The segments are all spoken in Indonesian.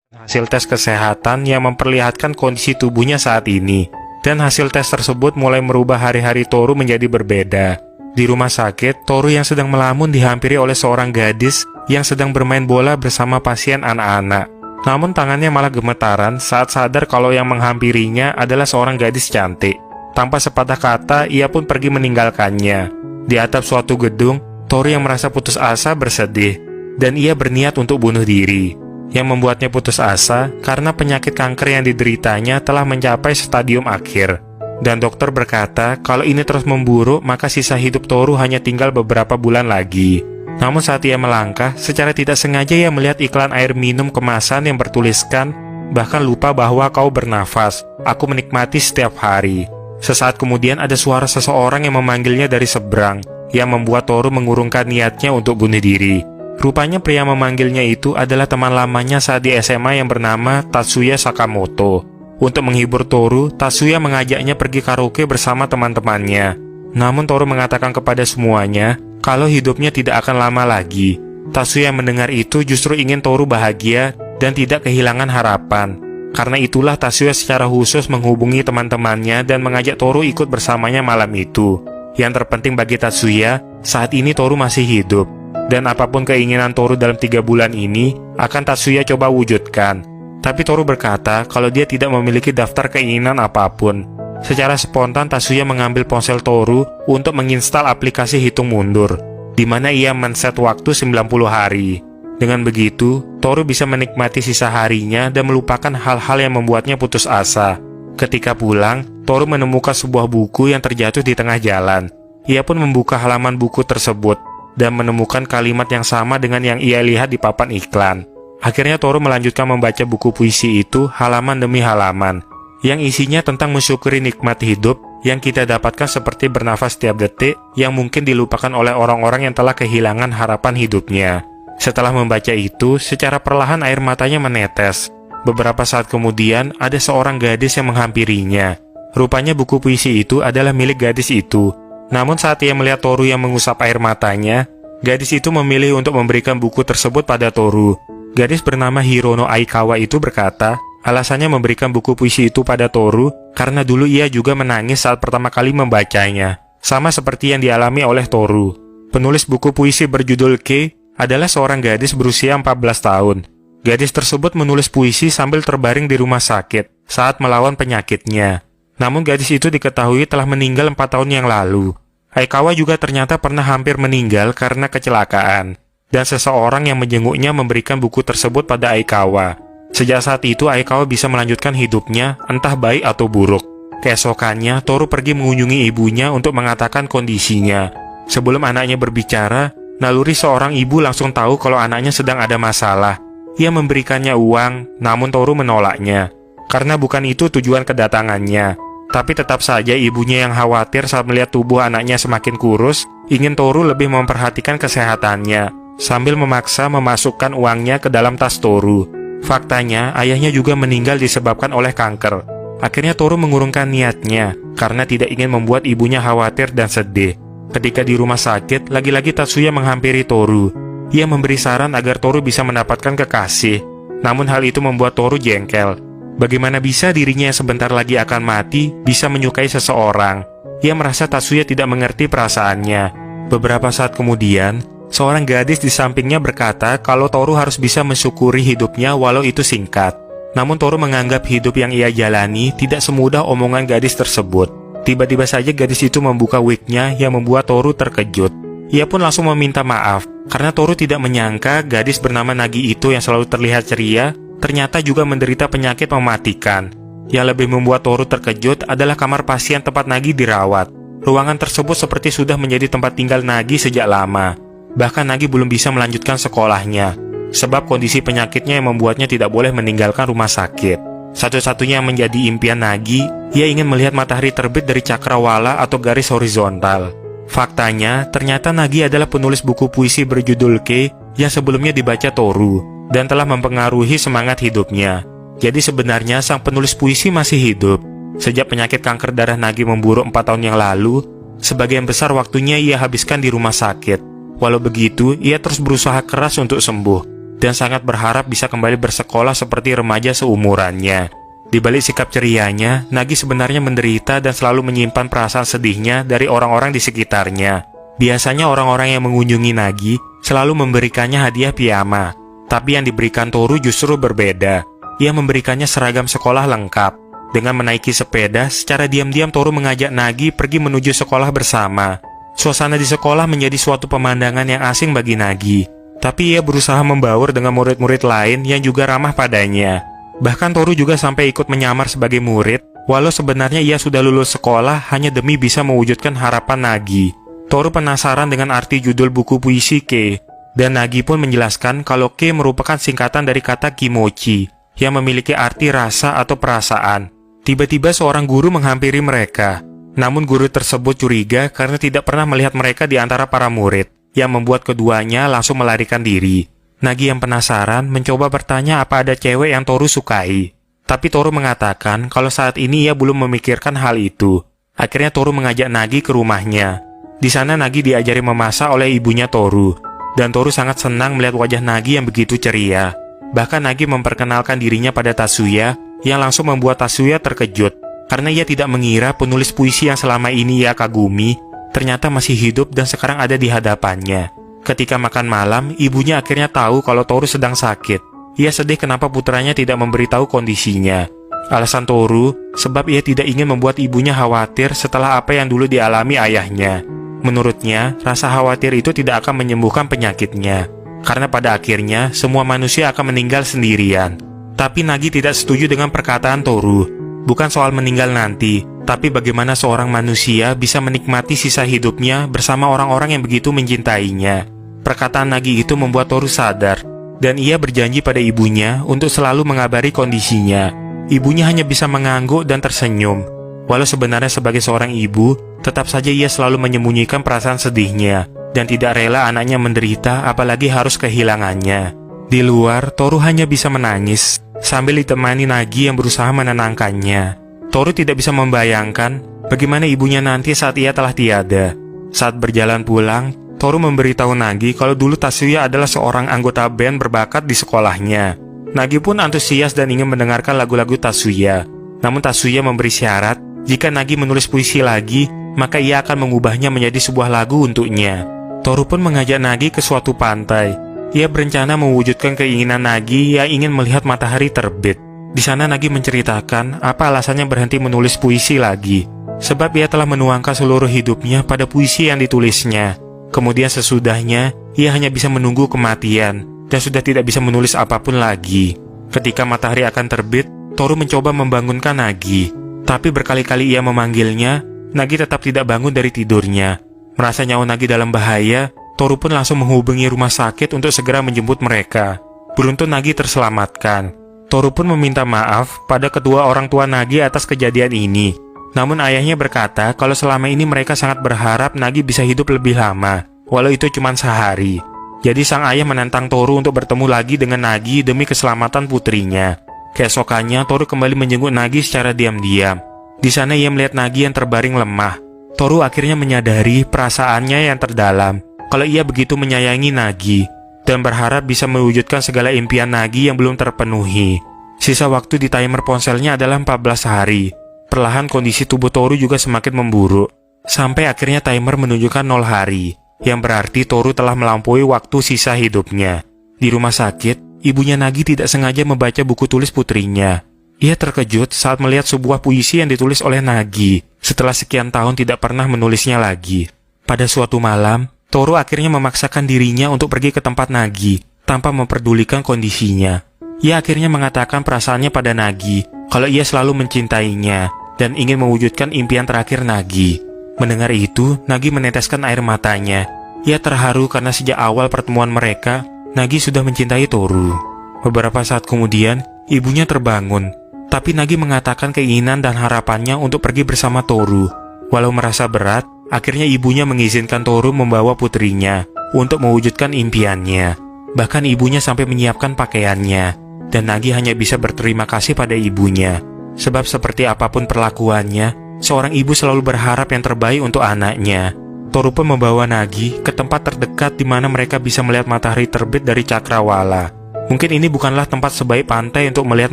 hasil tes kesehatan yang memperlihatkan kondisi tubuhnya saat ini. Dan hasil tes tersebut mulai merubah hari-hari Toru menjadi berbeda. Di rumah sakit, Toru yang sedang melamun dihampiri oleh seorang gadis yang sedang bermain bola bersama pasien anak-anak. Namun tangannya malah gemetaran saat sadar kalau yang menghampirinya adalah seorang gadis cantik. Tanpa sepatah kata, ia pun pergi meninggalkannya. Di atap suatu gedung, Toru yang merasa putus asa bersedih, dan ia berniat untuk bunuh diri. Yang membuatnya putus asa karena penyakit kanker yang dideritanya telah mencapai stadium akhir. Dan dokter berkata kalau ini terus memburuk maka sisa hidup Toru hanya tinggal beberapa bulan lagi. Namun saat ia melangkah, secara tidak sengaja ia melihat iklan air minum kemasan yang bertuliskan, "Bahkan lupa bahwa kau bernafas, aku menikmati setiap hari." Sesaat kemudian ada suara seseorang yang memanggilnya dari seberang, yang membuat Toru mengurungkan niatnya untuk bunuh diri. Rupanya pria memanggilnya itu adalah teman lamanya saat di SMA yang bernama Tatsuya Sakamoto. Untuk menghibur Toru, Tatsuya mengajaknya pergi karaoke bersama teman-temannya. Namun Toru mengatakan kepada semuanya kalau hidupnya tidak akan lama lagi. Tatsuya mendengar itu justru ingin Toru bahagia dan tidak kehilangan harapan. Karena itulah Tatsuya secara khusus menghubungi teman-temannya dan mengajak Toru ikut bersamanya malam itu. Yang terpenting bagi Tatsuya, saat ini Toru masih hidup. Dan apapun keinginan Toru dalam 3 bulan ini, akan Tatsuya coba wujudkan. Tapi Toru berkata kalau dia tidak memiliki daftar keinginan apapun. Secara spontan Tatsuya mengambil ponsel Toru untuk menginstal aplikasi hitung mundur, di mana ia men-set waktu 90 hari. Dengan begitu, Toru bisa menikmati sisa harinya dan melupakan hal-hal yang membuatnya putus asa. Ketika pulang, Toru menemukan sebuah buku yang terjatuh di tengah jalan. Ia pun membuka halaman buku tersebut dan menemukan kalimat yang sama dengan yang ia lihat di papan iklan. Akhirnya Toru melanjutkan membaca buku puisi itu halaman demi halaman, yang isinya tentang mensyukuri nikmat hidup yang kita dapatkan seperti bernafas setiap detik yang mungkin dilupakan oleh orang-orang yang telah kehilangan harapan hidupnya. Setelah membaca itu, secara perlahan air matanya menetes. Beberapa saat kemudian, ada seorang gadis yang menghampirinya. Rupanya buku puisi itu adalah milik gadis itu. Namun saat ia melihat Toru yang mengusap air matanya, gadis itu memilih untuk memberikan buku tersebut pada Toru. Gadis bernama Hirono Aikawa itu berkata, alasannya memberikan buku puisi itu pada Toru karena dulu ia juga menangis saat pertama kali membacanya, sama seperti yang dialami oleh Toru. Penulis buku puisi berjudul Kei adalah seorang gadis berusia 14 tahun. Gadis tersebut menulis puisi sambil terbaring di rumah sakit saat melawan penyakitnya. Namun gadis itu diketahui telah meninggal 4 tahun yang lalu. Aikawa juga ternyata pernah hampir meninggal karena kecelakaan. Dan seseorang yang menjenguknya memberikan buku tersebut pada Aikawa. Sejak saat itu Aikawa bisa melanjutkan hidupnya, entah baik atau buruk. Keesokannya, Toru pergi mengunjungi ibunya untuk mengatakan kondisinya. Sebelum anaknya berbicara, naluri seorang ibu langsung tahu kalau anaknya sedang ada masalah. Ia memberikannya uang, namun Toru menolaknya. Karena bukan itu tujuan kedatangannya. Tapi tetap saja ibunya yang khawatir saat melihat tubuh anaknya semakin kurus, ingin Toru lebih memperhatikan kesehatannya, sambil memaksa memasukkan uangnya ke dalam tas Toru. Faktanya, ayahnya juga meninggal disebabkan oleh kanker. Akhirnya Toru mengurungkan niatnya, karena tidak ingin membuat ibunya khawatir dan sedih. Ketika di rumah sakit, lagi-lagi Tatsuya menghampiri Toru. Ia memberi saran agar Toru bisa mendapatkan kekasih. Namun hal itu membuat Toru jengkel. Bagaimana bisa dirinya yang sebentar lagi akan mati bisa menyukai seseorang? Ia merasa Tatsuya tidak mengerti perasaannya. Beberapa saat kemudian, seorang gadis di sampingnya berkata kalau Toru harus bisa mensyukuri hidupnya walau itu singkat. Namun Toru menganggap hidup yang ia jalani tidak semudah omongan gadis tersebut. Tiba-tiba saja gadis itu membuka wignya yang membuat Toru terkejut. Ia pun langsung meminta maaf, karena Toru tidak menyangka gadis bernama Nagi itu yang selalu terlihat ceria, ternyata juga menderita penyakit mematikan. Yang lebih membuat Toru terkejut adalah kamar pasien tempat Nagi dirawat. Ruangan tersebut seperti sudah menjadi tempat tinggal Nagi sejak lama. Bahkan Nagi belum bisa melanjutkan sekolahnya, sebab kondisi penyakitnya yang membuatnya tidak boleh meninggalkan rumah sakit. Satu-satunya yang menjadi impian Nagi, ia ingin melihat matahari terbit dari cakrawala atau garis horizontal. Faktanya, ternyata Nagi adalah penulis buku puisi berjudul Kei yang sebelumnya dibaca Toru dan telah mempengaruhi semangat hidupnya. Jadi sebenarnya sang penulis puisi masih hidup. Sejak penyakit kanker darah Nagi memburuk 4 tahun yang lalu, sebagian besar waktunya ia habiskan di rumah sakit. Walau begitu, ia terus berusaha keras untuk sembuh. dan sangat berharap bisa kembali bersekolah seperti remaja seumurannya. Di balik sikap cerianya, Nagi sebenarnya menderita dan selalu menyimpan perasaan sedihnya dari orang-orang di sekitarnya. Biasanya orang-orang yang mengunjungi Nagi selalu memberikannya hadiah piyama, tapi yang diberikan Toru justru berbeda. Ia memberikannya seragam sekolah lengkap. Dengan menaiki sepeda, secara diam-diam Toru mengajak Nagi pergi menuju sekolah bersama. Suasana di sekolah menjadi suatu pemandangan yang asing bagi Nagi, tapi ia berusaha membaur dengan murid-murid lain yang juga ramah padanya. Bahkan Toru juga sampai ikut menyamar sebagai murid, walau sebenarnya ia sudah lulus sekolah hanya demi bisa mewujudkan harapan Nagi. Toru penasaran dengan arti judul buku puisi Ke, dan Nagi pun menjelaskan kalau Ke merupakan singkatan dari kata kimochi, yang memiliki arti rasa atau perasaan. Tiba-tiba seorang guru menghampiri mereka, namun guru tersebut curiga karena tidak pernah melihat mereka di antara para murid, yang membuat keduanya langsung melarikan diri. Nagi yang penasaran mencoba bertanya apa ada cewek yang Toru sukai. Tapi Toru mengatakan kalau saat ini ia belum memikirkan hal itu. Akhirnya Toru mengajak Nagi ke rumahnya. Di sana Nagi diajari memasak oleh ibunya Toru. Dan Toru sangat senang melihat wajah Nagi yang begitu ceria. Bahkan Nagi memperkenalkan dirinya pada Tatsuya, yang langsung membuat Tatsuya terkejut. Karena ia tidak mengira penulis puisi yang selama ini ia kagumi ternyata masih hidup dan sekarang ada di hadapannya. Ketika makan malam, ibunya akhirnya tahu kalau Toru sedang sakit. Ia sedih kenapa putranya tidak memberitahu kondisinya. Alasan Toru, sebab ia tidak ingin membuat ibunya khawatir setelah apa yang dulu dialami ayahnya. Menurutnya, rasa khawatir itu tidak akan menyembuhkan penyakitnya. Karena pada akhirnya, semua manusia akan meninggal sendirian. Tapi Nagi tidak setuju dengan perkataan Toru. Bukan soal meninggal nanti, tapi bagaimana seorang manusia bisa menikmati sisa hidupnya bersama orang-orang yang begitu mencintainya. Perkataan Nagi itu membuat Toru sadar, dan ia berjanji pada ibunya untuk selalu mengabari kondisinya. Ibunya hanya bisa mengangguk dan tersenyum. Walau sebenarnya sebagai seorang ibu, tetap saja ia selalu menyembunyikan perasaan sedihnya, dan tidak rela anaknya menderita apalagi harus kehilangannya. Di luar, Toru hanya bisa menangis, sambil ditemani Nagi yang berusaha menenangkannya. Toru tidak bisa membayangkan bagaimana ibunya nanti saat ia telah tiada. Saat berjalan pulang, Toru memberitahu Nagi kalau dulu Tatsuya adalah seorang anggota band berbakat di sekolahnya. Nagi pun antusias dan ingin mendengarkan lagu-lagu Tatsuya. Namun Tatsuya memberi syarat, jika Nagi menulis puisi lagi, maka ia akan mengubahnya menjadi sebuah lagu untuknya. Toru pun mengajak Nagi ke suatu pantai. Ia berencana mewujudkan keinginan Nagi yang ingin melihat matahari terbit. Di sana Nagi menceritakan apa alasannya berhenti menulis puisi lagi. Sebab ia telah menuangkan seluruh hidupnya pada puisi yang ditulisnya. Kemudian sesudahnya, ia hanya bisa menunggu kematian, dan sudah tidak bisa menulis apapun lagi. Ketika matahari akan terbit, Toru mencoba membangunkan Nagi. Tapi berkali-kali ia memanggilnya, Nagi tetap tidak bangun dari tidurnya. Merasa nyawa Nagi dalam bahaya, Toru pun langsung menghubungi rumah sakit untuk segera menjemput mereka. Beruntung Nagi terselamatkan. Toru pun meminta maaf pada kedua orang tua Nagi atas kejadian ini. Namun ayahnya berkata kalau selama ini mereka sangat berharap Nagi bisa hidup lebih lama, walau itu cuma sehari. Jadi sang ayah menantang Toru untuk bertemu lagi dengan Nagi demi keselamatan putrinya. Keesokannya Toru kembali menjenguk Nagi secara diam-diam. Di sana ia melihat Nagi yang terbaring lemah. Toru akhirnya menyadari perasaannya yang terdalam, kalau ia begitu menyayangi Nagi, dan berharap bisa mewujudkan segala impian Nagi yang belum terpenuhi. Sisa waktu di timer ponselnya adalah 14 hari. Perlahan kondisi tubuh Toru juga semakin memburuk, sampai akhirnya timer menunjukkan 0 hari, yang berarti Toru telah melampaui waktu sisa hidupnya. Di rumah sakit, ibunya Nagi tidak sengaja membaca buku tulis putrinya. Ia terkejut saat melihat sebuah puisi yang ditulis oleh Nagi, setelah sekian tahun tidak pernah menulisnya lagi. Pada suatu malam, Toru akhirnya memaksakan dirinya untuk pergi ke tempat Nagi, tanpa memperdulikan kondisinya. Ia akhirnya mengatakan perasaannya pada Nagi, kalau ia selalu mencintainya, dan ingin mewujudkan impian terakhir Nagi. Mendengar itu, Nagi meneteskan air matanya. Ia terharu karena sejak awal pertemuan mereka, Nagi sudah mencintai Toru. Beberapa saat kemudian, ibunya terbangun, tapi Nagi mengatakan keinginan dan harapannya untuk pergi bersama Toru. Walau merasa berat, akhirnya ibunya mengizinkan Toru membawa putrinya untuk mewujudkan impiannya. Bahkan ibunya sampai menyiapkan pakaiannya, dan Nagi hanya bisa berterima kasih pada ibunya. Sebab seperti apapun perlakuannya, seorang ibu selalu berharap yang terbaik untuk anaknya. Toru pun membawa Nagi ke tempat terdekat di mana mereka bisa melihat matahari terbit dari Cakrawala. Mungkin ini bukanlah tempat sebaik pantai untuk melihat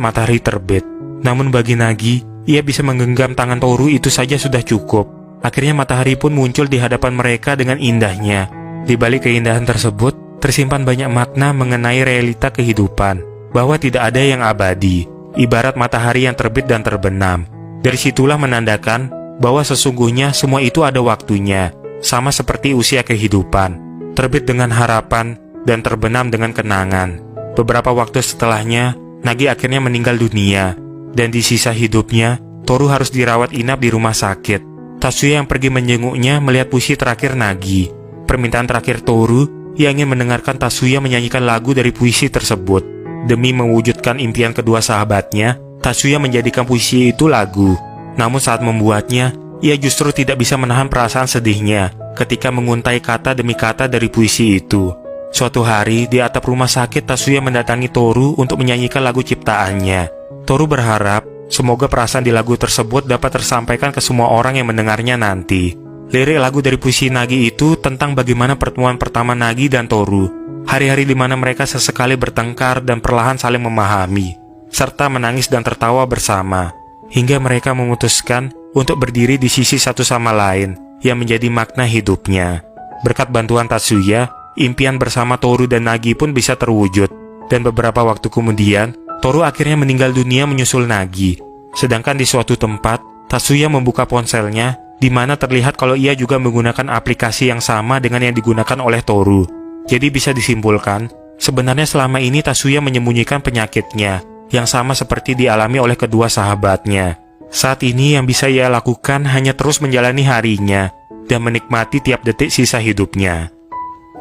matahari terbit. Namun bagi Nagi, ia bisa menggenggam tangan Toru itu saja sudah cukup. Akhirnya matahari pun muncul di hadapan mereka dengan indahnya. Di balik keindahan tersebut, tersimpan banyak makna mengenai realita kehidupan, bahwa tidak ada yang abadi, ibarat matahari yang terbit dan terbenam. Dari situlah menandakan bahwa sesungguhnya semua itu ada waktunya, sama seperti usia kehidupan, terbit dengan harapan dan terbenam dengan kenangan. Beberapa waktu setelahnya, Nagi akhirnya meninggal dunia, dan di sisa hidupnya, Toru harus dirawat inap di rumah sakit. Tatsuya yang pergi menjenguknya melihat puisi terakhir Nagi. Permintaan terakhir Toru, ia ingin mendengarkan Tatsuya menyanyikan lagu dari puisi tersebut. Demi mewujudkan impian kedua sahabatnya, Tatsuya menjadikan puisi itu lagu. Namun saat membuatnya, ia justru tidak bisa menahan perasaan sedihnya ketika menguntai kata demi kata dari puisi itu. Suatu hari, di atap rumah sakit, Tatsuya mendatangi Toru untuk menyanyikan lagu ciptaannya. Toru berharap, semoga perasaan di lagu tersebut dapat tersampaikan ke semua orang yang mendengarnya nanti. Lirik lagu dari puisi Nagi itu tentang bagaimana pertemuan pertama Nagi dan Toru. Hari-hari di mana mereka sesekali bertengkar dan perlahan saling memahami, serta menangis dan tertawa bersama, hingga mereka memutuskan untuk berdiri di sisi satu sama lain yang menjadi makna hidupnya. Berkat bantuan Tatsuya, impian bersama Toru dan Nagi pun bisa terwujud, dan beberapa waktu kemudian, Toru akhirnya meninggal dunia menyusul Nagi. Sedangkan di suatu tempat, Tatsuya membuka ponselnya, di mana terlihat kalau ia juga menggunakan aplikasi yang sama dengan yang digunakan oleh Toru. Jadi bisa disimpulkan, sebenarnya selama ini Tatsuya menyembunyikan penyakitnya, yang sama seperti dialami oleh kedua sahabatnya. Saat ini yang bisa ia lakukan hanya terus menjalani harinya, dan menikmati tiap detik sisa hidupnya.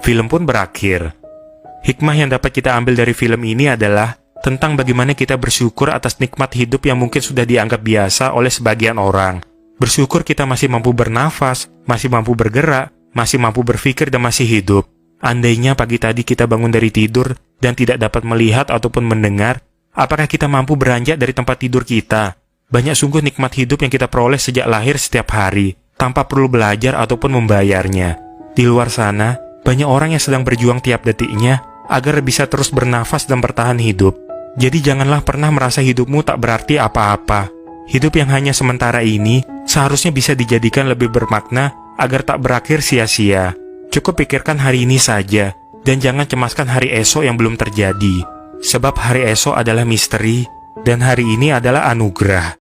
Film pun berakhir. Hikmah yang dapat kita ambil dari film ini adalah tentang bagaimana kita bersyukur atas nikmat hidup yang mungkin sudah dianggap biasa oleh sebagian orang. Bersyukur kita masih mampu bernafas, masih mampu bergerak, masih mampu berpikir dan masih hidup. Andainya pagi tadi kita bangun dari tidur dan tidak dapat melihat ataupun mendengar, apakah kita mampu beranjak dari tempat tidur kita? Banyak sungguh nikmat hidup yang kita peroleh sejak lahir setiap hari, tanpa perlu belajar ataupun membayarnya. Di luar sana, banyak orang yang sedang berjuang tiap detiknya agar bisa terus bernafas dan bertahan hidup. Jadi janganlah pernah merasa hidupmu tak berarti apa-apa. Hidup yang hanya sementara ini seharusnya bisa dijadikan lebih bermakna agar tak berakhir sia-sia. Cukup pikirkan hari ini saja, dan jangan cemaskan hari esok yang belum terjadi. Sebab hari esok adalah misteri, dan hari ini adalah anugerah.